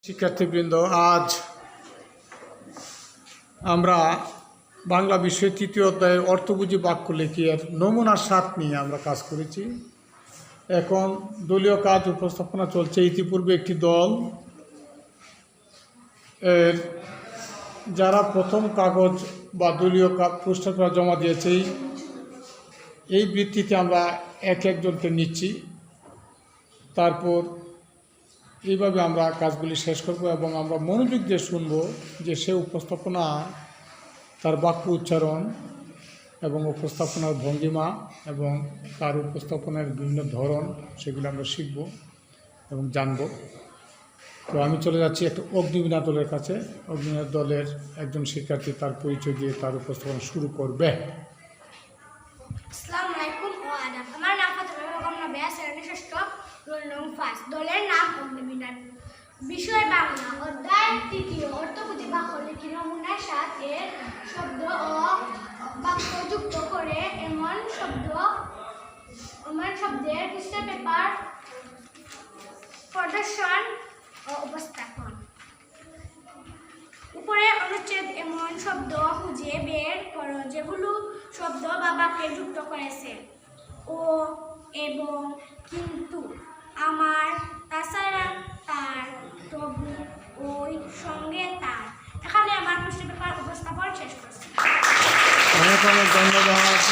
শিক্ষার্থীবৃন্দ, আজ আমরা বাংলা বিষয় তৃতীয় অধ্যায়ের অর্থবুঝি বাক্য লিখিয়ে নমুনার স্বাদ নিয়ে আমরা কাজ করেছি। এখন দলীয় কাজ উপস্থাপনা চলছে। ইতিপূর্বে একটি দল এর যারা প্রথম কাগজ বা দলীয় পুস্তকরা জমা দিয়েছে, এই ভিত্তিতে আমরা এক একজনকে নিচ্ছি। তারপর এইভাবে আমরা কাজগুলি শেষ করব এবং আমরা মনোযোগ দিয়ে শুনব যে সে উপস্থাপনা, তার বাক্য উচ্চারণ এবং উপস্থাপনার ভঙ্গিমা এবং তার উপস্থাপনার বিভিন্ন ধরন, সেগুলো আমরা শিখব এবং জানব। তো আমি চলে যাচ্ছি একটা অগ্নিবীণা দলের কাছে। অগ্নিবীণা দলের একজন শিক্ষার্থী তার পরিচয় দিয়ে তার উপস্থাপনা শুরু করবে। আসসালামু আলাইকুম ও আদাব। আমার নাম ফাতেমা বেগম রাবেয়া, শ্রেণী ষষ্ঠ, রোল নং 5। দলের নাম অগ্নিবীণা। বিষয় বাংলা, অধ্যায় তৃতীয়, অর্থবুঝি বাক্য লিখি। নমুনার সাথে শব্দ ও বাক্য যুক্ত করে এমন শব্দের পৃষ্ঠা পেপার প্রদর্শন ও উপস্থাপন। উপরে অনুচ্ছেদ এমন শব্দ খুঁজে বের করো যেগুলো শব্দ বা বাক্যে যুক্ত করেছে। ও, এবং, কিন্তু, আমার, তাছাড়া, তার, তবু, ওই, সঙ্গে, তার। এখানে আমার পৃষ্ঠা পেপার উপস্থাপন শেষ করছি। অনেক অনেক ধন্যবাদ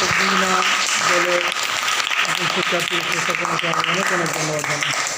অগ্নিবীণা দলের শিক্ষার্থী উপস্থাপনাকে অনেক অনেক ধন্যবাদ জানাই।